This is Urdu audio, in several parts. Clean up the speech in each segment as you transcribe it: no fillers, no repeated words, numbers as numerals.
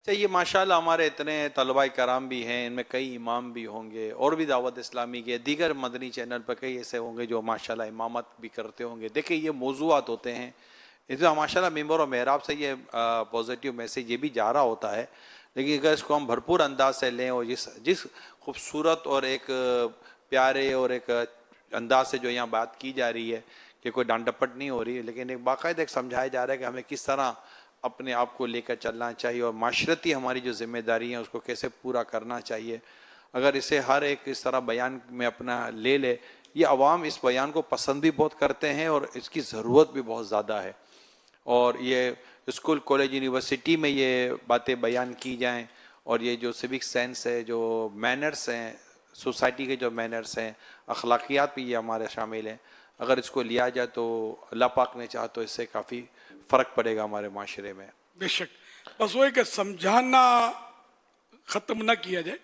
اچھا، یہ ماشاءاللہ ہمارے اتنے طلباء کرام بھی ہیں، ان میں کئی امام بھی ہوں گے اور بھی دعوت اسلامی کے دیگر مدنی چینل پر کئی ایسے ہوں گے جو ماشاءاللہ امامت بھی کرتے ہوں گے. دیکھیں یہ موضوعات ہوتے ہیں، اس میں ماشاءاللہ ممبر و محراب سے یہ پازیٹیو میسیج یہ بھی جا رہا ہوتا ہے، لیکن اگر اس کو ہم بھرپور انداز سے لیں اور جس خوبصورت اور ایک پیارے اور ایک انداز سے جو یہاں بات کی جا رہی ہے کہ کوئی ڈانٹ ڈپٹ نہیں ہو رہی ہے، لیکن ایک باقاعدہ ایک سمجھایا جا رہا ہے کہ ہمیں کس طرح اپنے آپ کو لے کر چلنا چاہیے اور معاشرتی ہماری جو ذمہ داری ہیں اس کو کیسے پورا کرنا چاہیے. اگر اسے ہر ایک اس طرح بیان میں اپنا لے لے، یہ عوام اس بیان کو پسند بھی بہت کرتے ہیں اور اس کی ضرورت بھی بہت زیادہ ہے. اور یہ اسکول کالج یونیورسٹی میں یہ باتیں بیان کی جائیں، اور یہ جو سوک سینس ہے، جو مینرز ہیں، سوسائٹی کے جو مینرز ہیں، اخلاقیات بھی یہ ہمارے شامل ہیں، اگر اس کو لیا جائے تو اللہ پاک نے چاہا تو اس سے کافی فرق پڑے گا ہمارے معاشرے میں. بے شک. بس وہ کہ سمجھانا ختم نہ کیا جائے.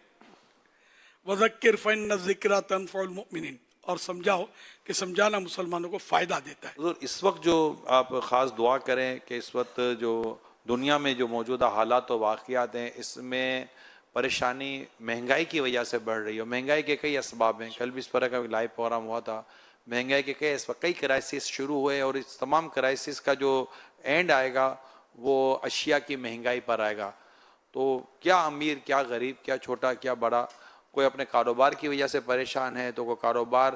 وَذَكِّرْ فَإِنَّ الذِّكْرَىٰ تَنفَعُ الْمُؤْمِنِينَ، اور سمجھاؤ کہ سمجھانا مسلمانوں کو فائدہ دیتا ہے. حضور اس وقت جو آپ خاص دعا کریں کہ اس وقت جو دنیا میں جو موجودہ حالات و واقعات ہیں، اس میں پریشانی مہنگائی کی وجہ سے بڑھ رہی ہے. مہنگائی کے کئی اسباب ہیں، کل بھی اس پر کا لائیو پروگرام ہوا تھا. مہنگائی کے کئی کرائسس شروع ہوئے اور اس تمام کرائسس کا جو اینڈ آئے گا وہ اشیاء کی مہنگائی پر آئے گا. تو کیا امیر، کیا غریب، کیا چھوٹا، کیا بڑا، کوئی اپنے کاروبار کی وجہ سے پریشان ہے تو کوئی کاروبار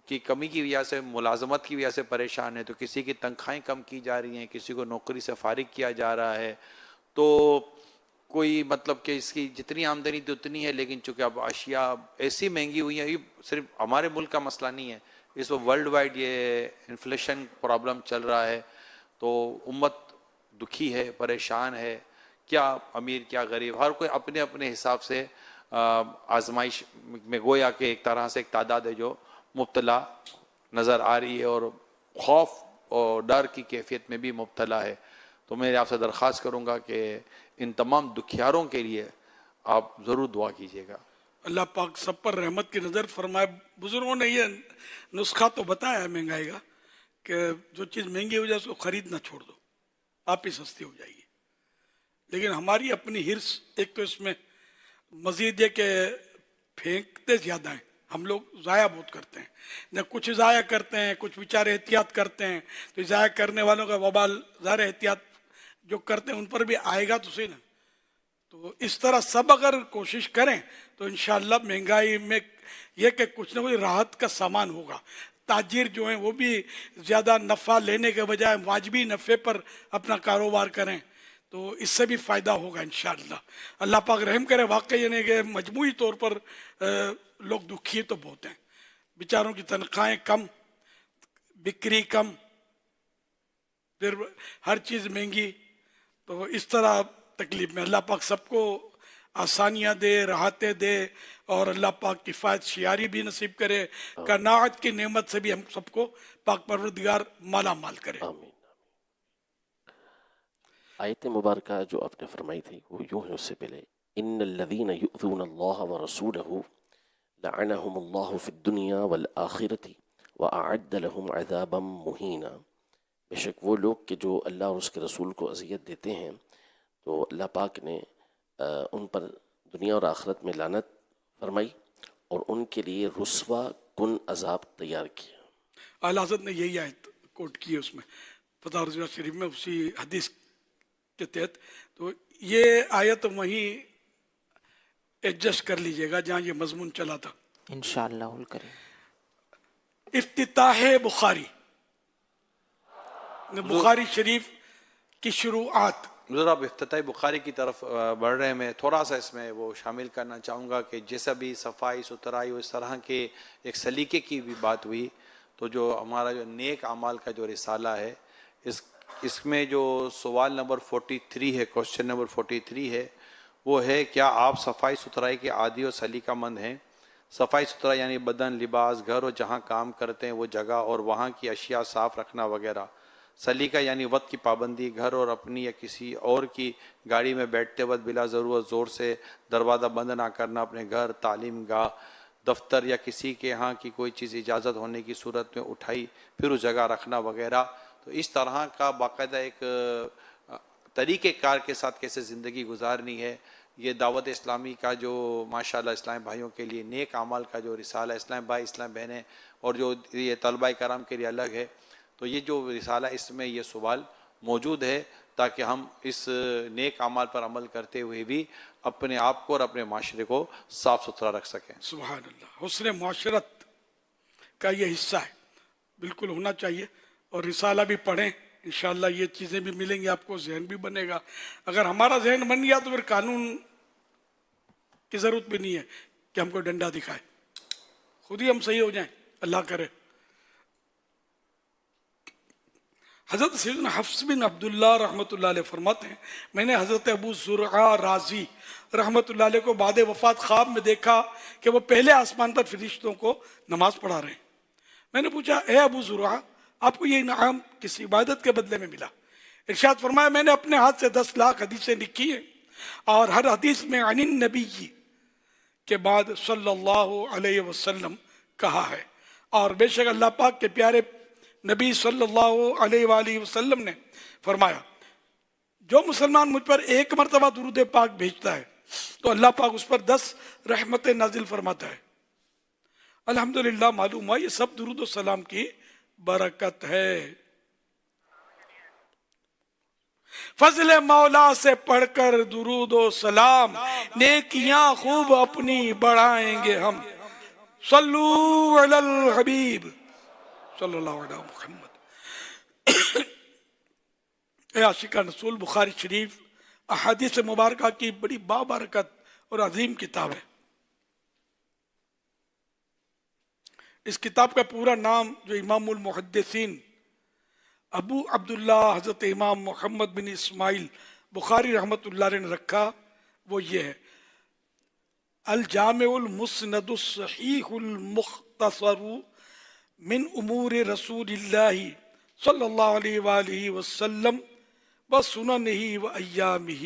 کی کمی کی وجہ سے، ملازمت کی وجہ سے پریشان ہے، تو کسی کی تنخواہیں کم کی جا رہی ہیں، کسی کو نوکری سے فارغ کیا جا رہا ہے. تو کوئی مطلب کہ اس کی جتنی آمدنی تو اتنی ہے، لیکن چونکہ اب اشیاء ایسی مہنگی ہوئی ہیں. یہ صرف ہمارے ملک کا مسئلہ نہیں ہے، اس وقت ورلڈ وائڈ یہ انفلیشن پرابلم چل رہا ہے. تو امت دکھی ہے، پریشان ہے. کیا امیر، کیا غریب، ہر کوئی اپنے اپنے حساب سے آزمائش میں گویا کہ ایک طرح سے ایک تعداد ہے جو مبتلا نظر آ رہی ہے اور خوف اور ڈر کی کیفیت میں بھی مبتلا ہے. تو میں آپ سے درخواست کروں گا کہ ان تمام دکھیاروں کے لیے آپ ضرور دعا کیجیے گا. اللہ پاک سب پر رحمت کی نظر فرمائے. بزرگوں نے یہ نسخہ تو بتایا ہے مہنگائی کا کہ جو چیز مہنگی ہو جائے اس کو خرید نہ چھوڑ دو، آپ ہی سستی ہو جائے گی. لیکن ہماری اپنی ہرس ایک تو اس میں مزید یہ کہ پھینکتے زیادہ ہیں، ہم لوگ ضائع بہت کرتے ہیں. نہ کچھ ضائع کرتے ہیں، کچھ بیچارے احتیاط کرتے ہیں. تو ضائع کرنے والوں کا وبال ظاہر احتیاط جو کرتے ہیں ان پر بھی آئے گا تو صحیح نا. تو اس طرح سب اگر کوشش کریں تو انشاءاللہ مہنگائی میں یہ کہ کچھ نہ کچھ راحت کا سامان ہوگا. تاجر جو ہیں وہ بھی زیادہ نفع لینے کے بجائے واجبی نفع پر اپنا کاروبار کریں تو اس سے بھی فائدہ ہوگا انشاءاللہ. اللہ پاک رحم کرے. واقعی یعنی کہ مجموعی طور پر لوگ دکھی تو بہت ہیں، بیچاروں کی تنخواہیں کم، بکری کم، پھر ہر چیز مہنگی. تو اس طرح تکلیف میں اللہ پاک سب کو آسانیاں دے، راحتیں دے، اور اللہ پاک کفایت شیاری بھی نصیب کرے. قناعت کی نعمت سے بھی ہم سب کو پاک پروردگار مالا مال کرے. آمین. آیت مبارکہ جو آپ نے فرمائی تھی وہ یوں ہے، اس سے پہلے ان الذین یؤذون اللہ ورسولہ لعنہم اللہ فی الدنیا والآخرۃ واعد لهم عذابا مہینا. بے شک وہ لوگ کہ جو اللہ اور اس کے رسول کو اذیت دیتے ہیں تو اللہ پاک نے ان پر دنیا اور آخرت میں لعنت فرمائی اور ان کے لیے رسوا کن عذاب تیار کیا. اعلیٰ حضرت نے یہی آیت کوٹ کی ہے اس میں فتح رضویہ شریف میں، اسی حدیث کے تحت. تو یہ آیت وہیں ایڈجسٹ کر لیجئے گا جہاں یہ مضمون چلا تھا. انشاءاللہ الکریم. افتتاح بخاری، بخاری شریف کی شروعات. حضور آپ افتتاح بخاری کی طرف بڑھ رہے ہیں، میں تھوڑا سا اس میں وہ شامل کرنا چاہوں گا کہ جیسا بھی صفائی ستھرائی اس طرح کے ایک سلیقے کی بھی بات ہوئی، تو جو ہمارا جو نیک اعمال کا جو رسالہ ہے اس میں جو سوال نمبر 43 ہے، کوشچن نمبر 43 ہے، وہ ہے کیا آپ صفائی ستھرائی کے عادی اور سلیقہ مند ہیں؟ صفائی ستھرائی یعنی بدن، لباس، گھر اور جہاں کام کرتے ہیں وہ جگہ اور وہاں کی اشیاء صاف رکھنا وغیرہ. سلیقہ یعنی وقت کی پابندی، گھر اور اپنی یا کسی اور کی گاڑی میں بیٹھتے وقت بلا ضرورت زور سے دروازہ بند نہ کرنا، اپنے گھر، تعلیم گاہ، دفتر یا کسی کے ہاں کی کوئی چیز اجازت ہونے کی صورت میں اٹھائی پھر اس جگہ رکھنا وغیرہ. تو اس طرح کا باقاعدہ ایک طریقہ کار کے ساتھ کیسے زندگی گزارنی ہے. یہ دعوت اسلامی کا جو ماشاءاللہ اسلام بھائیوں کے لیے نیک اعمال کا جو رسالہ اسلام بھائی اسلام بہنیں اور جو یہ طلبہ کرام کے لیے الگ ہے، تو یہ جو رسالہ اس میں یہ سوال موجود ہے تاکہ ہم اس نیک اعمال پر عمل کرتے ہوئے بھی اپنے آپ کو اور اپنے معاشرے کو صاف ستھرا رکھ سکیں. سبحان اللہ. حسن معاشرت کا یہ حصہ ہے، بالکل ہونا چاہیے. اور رسالہ بھی پڑھیں، انشاءاللہ یہ چیزیں بھی ملیں گی آپ کو، ذہن بھی بنے گا. اگر ہمارا ذہن بن گیا تو پھر قانون کی ضرورت بھی نہیں ہے کہ ہم کو ڈنڈا دکھائے، خود ہی ہم صحیح ہو جائیں، اللہ کرے. حضرت سیدنا حفص بن عبداللہ رحمۃ اللہ علیہ فرماتے ہیں، میں نے حضرت ابو زرعہ رازی رحمۃ اللہ علیہ کو بعد وفات خواب میں دیکھا کہ وہ پہلے آسمان پر فرشتوں کو نماز پڑھا رہے ہیں. میں نے پوچھا، اے ابو زرعہ، آپ کو یہ انعام کس عبادت کے بدلے میں ملا؟ ارشاد فرمایا، میں نے اپنے ہاتھ سے 10 لاکھ حدیثیں لکھی ہیں اور ہر حدیث میں عن النبی کے بعد صلی اللہ علیہ وسلم کہا ہے، اور بے شک اللہ پاک کے پیارے نبی صلی اللہ علیہ وآلہ وسلم نے فرمایا، جو مسلمان مجھ پر ایک مرتبہ درود پاک بھیجتا ہے تو اللہ پاک اس پر 10 رحمتیں نازل فرماتا ہے. الحمدللہ معلوم ہوا یہ سب درود و سلام کی برکت ہے. فضل مولا سے پڑھ کر درود و سلام، نیکیاں خوب اپنی بڑھائیں گے ہم. صلو علی الحبیب صلی اللہ علیہ محمد. اے عاشقان رسول، بخاری شریف احادیث مبارکہ کی بڑی بابرکت اور عظیم کتاب ہے. اس کتاب کا پورا نام جو امام المحدثین ابو عبداللہ حضرت امام محمد بن اسماعیل بخاری رحمۃ اللہ علیہ نے رکھا وہ یہ ہے: الجامع المسند الصحیح المختصر من امور رسول اللہ صلی اللہ علیہ وآلہ وسلم وسننہ وایامہ.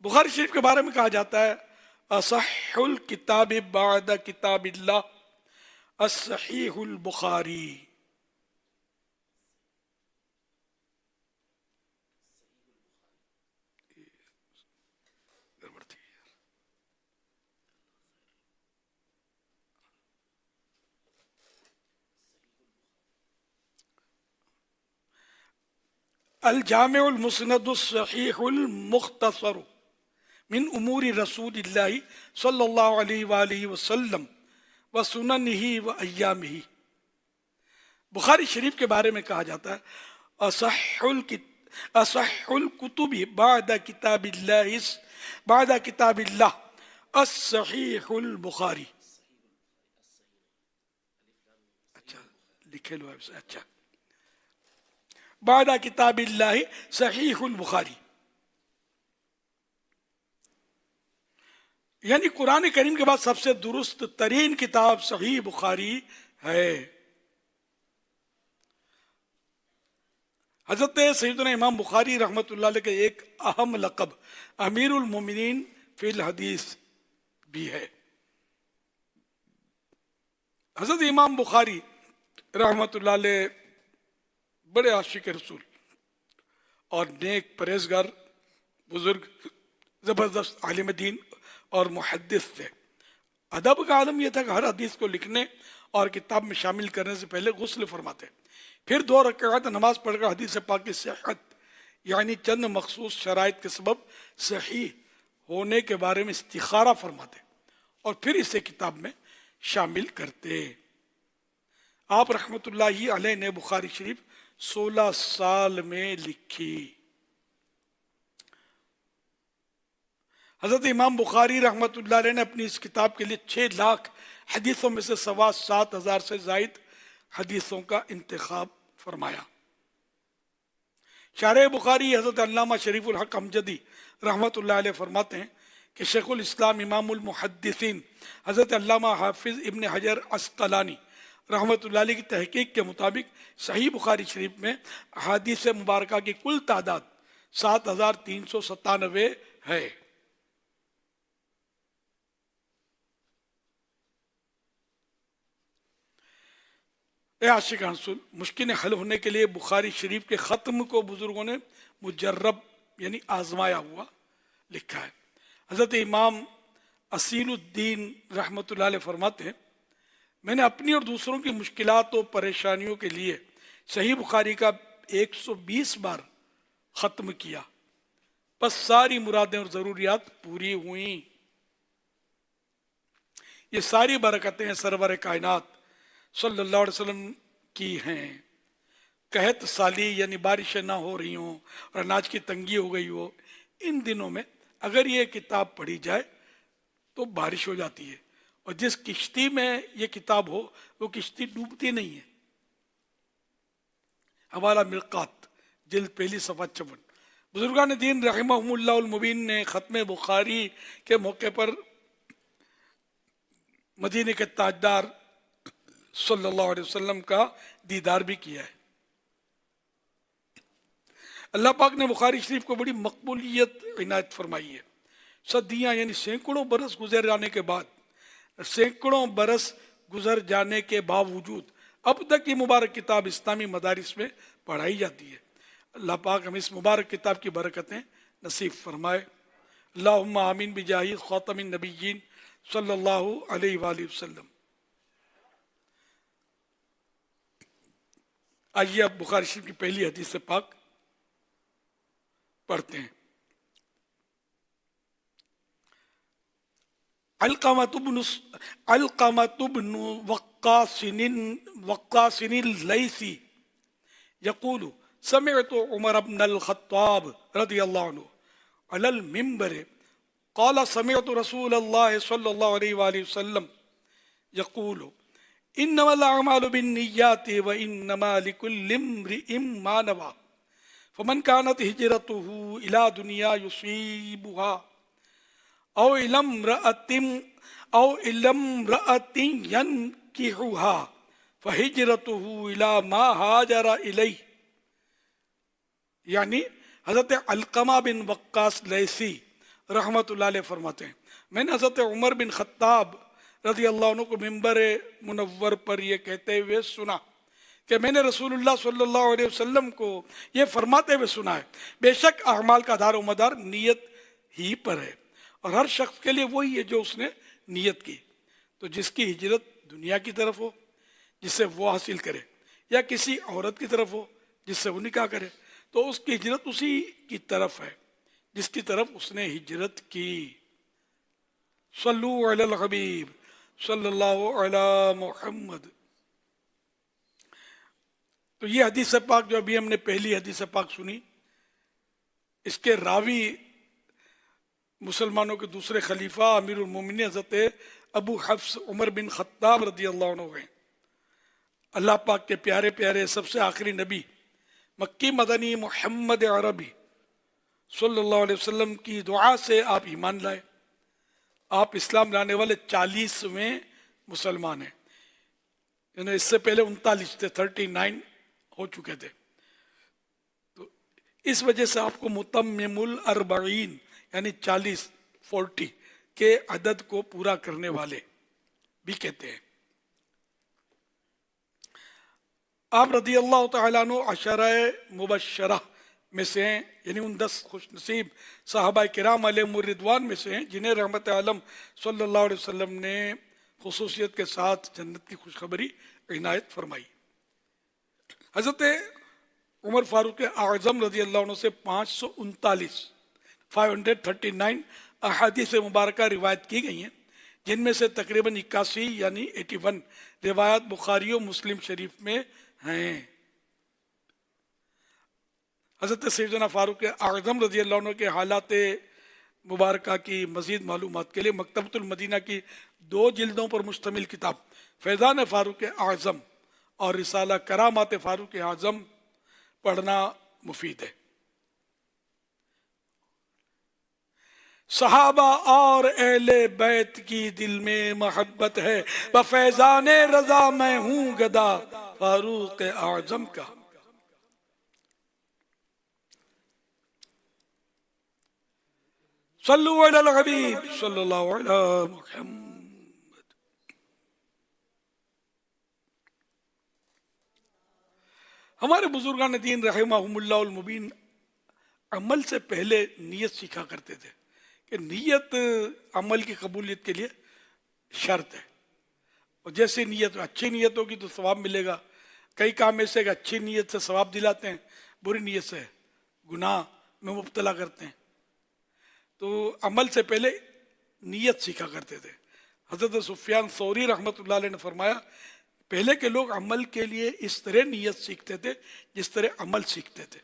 بخاری شریف کے بارے میں کہا جاتا ہے اصح الکتاب بعد کتاب اللہ الصحیح البخاری. الجامع المسند الصحیح المختصر من امور رسول اللہ صلی اللہ علیہ وآلہ وسلم وسننہ وایامہ. بخاری شریف کے بارے میں کہا جاتا ہے اصح الکتب بعد کتاب اللہ الصحیح البخاری. اچھا لکھے لو. اچھا، بعد کتاب اللہ صحیح البخاری، یعنی قرآن کریم کے بعد سب سے درست ترین کتاب صحیح بخاری ہے. حضرت سیدنا امام بخاری رحمۃ اللہ علیہ کے ایک اہم لقب امیر المومنین فی الحدیث بھی ہے. حضرت امام بخاری رحمۃ اللہ علیہ بڑے عاشق رسول اور نیک پرہیزگار بزرگ زبردست عالم دین اور محدث تھے. ادب کا عالم یہ تھا کہ ہر حدیث کو لکھنے اور کتاب میں شامل کرنے سے پہلے غسل فرماتے، پھر 2 رکعت نماز پڑھ کر حدیث پاک کی صحت یعنی چند مخصوص شرائط کے سبب صحیح ہونے کے بارے میں استخارہ فرماتے اور پھر اسے کتاب میں شامل کرتے. آپ رحمت اللہ علیہ نے بخاری شریف 16 سال میں لکھی. حضرت امام بخاری رحمت اللہ علیہ نے اپنی اس کتاب کے لیے 6 لاکھ حدیثوں میں سے 7,500 سے زائد حدیثوں کا انتخاب فرمایا. شارح بخاری حضرت علامہ شریف الحق امجدی رحمت اللہ علیہ فرماتے ہیں کہ شیخ الاسلام امام المحدثین حضرت علامہ حافظ ابن حجر عسقلانی رحمت اللہ علیہ کی تحقیق کے مطابق صحیح بخاری شریف میں احادیث مبارکہ کی کل تعداد 7,397 ہے. اے عاشق رسول، مشکلیں حل ہونے کے لیے بخاری شریف کے ختم کو بزرگوں نے مجرب یعنی آزمایا ہوا لکھا ہے۔ حضرت امام اصیل الدین رحمۃ اللہ علیہ فرماتے ہیں، میں نے اپنی اور دوسروں کی مشکلات و پریشانیوں کے لیے صحیح بخاری کا 120 بار ختم کیا، بس ساری مرادیں اور ضروریات پوری ہوئیں۔ یہ ساری برکتیں سرور کائنات صلی اللہ علیہ وسلم کی ہیں۔ قحط سالی یعنی بارشیں نہ ہو رہی ہوں اور اناج کی تنگی ہو گئی ہو، ان دنوں میں اگر یہ کتاب پڑھی جائے تو بارش ہو جاتی ہے، اور جس کشتی میں یہ کتاب ہو وہ کشتی ڈوبتی نہیں ہے۔ حوالہ مرقات جلد پہلی صفحہ 56۔ بزرگان دین رحمہم اللہ المبین نے ختم بخاری کے موقع پر مدینے کے تاجدار صلی اللہ علیہ وسلم کا دیدار بھی کیا ہے۔ اللہ پاک نے بخاری شریف کو بڑی مقبولیت عنایت فرمائی ہے۔ صدیاں یعنی سینکڑوں برس گزر جانے کے باوجود اب تک یہ مبارک کتاب اسلامی مدارس میں پڑھائی جاتی ہے۔ اللہ پاک ہم اس مبارک کتاب کی برکتیں نصیب فرمائے۔ اللہم آمین بجاہ خاتم النبیین صلی اللہ علیہ وآلہ وسلم۔ آئیے اب بخاری شریف کی پہلی حدیث پاک پڑھتے ہیں۔ علقمۃ بن وقاص اللیثی یقول سمعت عمر بن الخطاب رضی اللہ عنہ علی المنبر قال سمعت رسول اللہ صلی اللہ علیہ وآلہ وسلم یقول انما الاعمال بالنیات وانما لکل امرئ ما نوى فمن كانت هجرته الى دنیا يصيبها او الى امرأة ينكحها فهجرته الى ما هاجر الیہ۔ یعنی حضرت علقمہ بن وقاص لیثی رحمت اللہ علیہ فرماتے ہیں، میں نے حضرت عمر بن خطاب رضی اللہ عنہ کو منبر منور پر یہ کہتے ہوئے سنا کہ میں نے رسول اللہ صلی اللہ علیہ وسلم کو یہ فرماتے ہوئے سنا ہے، بے شک اعمال کا دار و مدار نیت ہی پر ہے، اور ہر شخص کے لیے وہی ہے جو اس نے نیت کی۔ تو جس کی ہجرت دنیا کی طرف ہو جس سے وہ حاصل کرے، یا کسی عورت کی طرف ہو جس سے وہ نکاح کرے، تو اس کی ہجرت اسی کی طرف ہے جس کی طرف اس نے ہجرت کی۔ صلو علی الحبیب صلی اللہ علی محمد۔ تو یہ حدیث پاک جو ابھی ہم نے پہلی حدیث پاک سنی، اس کے راوی مسلمانوں کے دوسرے خلیفہ امیر المومنین حضرت ابو حفص عمر بن خطاب رضی اللہ عنہ ہیں۔ اللہ پاک کے پیارے پیارے سب سے آخری نبی مکی مدنی محمد عربی صلی اللہ علیہ وسلم کی دعا سے آپ ایمان لائے۔ آپ اسلام لانے والے 40ویں مسلمان ہیں، یعنی اس سے پہلے 39 تھے، 39 ہو چکے تھے۔ تو اس وجہ سے آپ کو متمم الاربعین یعنی 40 کے عدد کو پورا کرنے والے بھی کہتے ہیں۔ آپ رضی اللہ تعالیٰ عنہ عشرہ مبشرہ میں سے ہیں، یعنی ان 10 خوش نصیب صحابہ کرام علیہم الرضوان میں سے ہیں جنہیں رحمت عالم صلی اللہ علیہ وسلم نے خصوصیت کے ساتھ جنت کی خوشخبری عنایت فرمائی۔ حضرت عمر فاروق اعظم رضی اللہ عنہ سے 539 احادیث مبارکہ روایت کی گئی ہیں، جن میں سے تقریباً 81 یعنی 81 روایات بخاری و مسلم شریف میں ہیں۔ حضرت سیدنا فاروق اعظم رضی اللہ عنہ کے حالات مبارکہ کی مزید معلومات کے لیے مکتبۃ المدینہ کی 2 جلدوں پر مشتمل کتاب فیضان فاروق اعظم اور رسالہ کرامات فاروق اعظم پڑھنا مفید ہے۔ صحابہ اور اہل بیت کی دل میں محبت ہے، بفیضان رضا میں ہوں گدا فاروق اعظم کا۔ صلو علی الحبیب صلی اللہ علی محمد۔ ہمارے بزرگان دین رحمہم المبین عمل سے پہلے نیت سیکھا کرتے تھے کہ نیت عمل کی قبولیت کے لیے شرط ہے، اور جیسے نیت اچھی نیت ہوگی تو ثواب ملے گا. کئی کام ایسے کہ اچھی نیت سے ثواب دلاتے ہیں، بری نیت سے گناہ میں مبتلا کرتے ہیں. تو عمل سے پہلے نیت سیکھا کرتے تھے. حضرت سفیان ثوری رحمۃ اللہ علیہ نے فرمایا پہلے کے لوگ عمل کے لیے اس طرح نیت سیکھتے تھے جس طرح عمل سیکھتے تھے.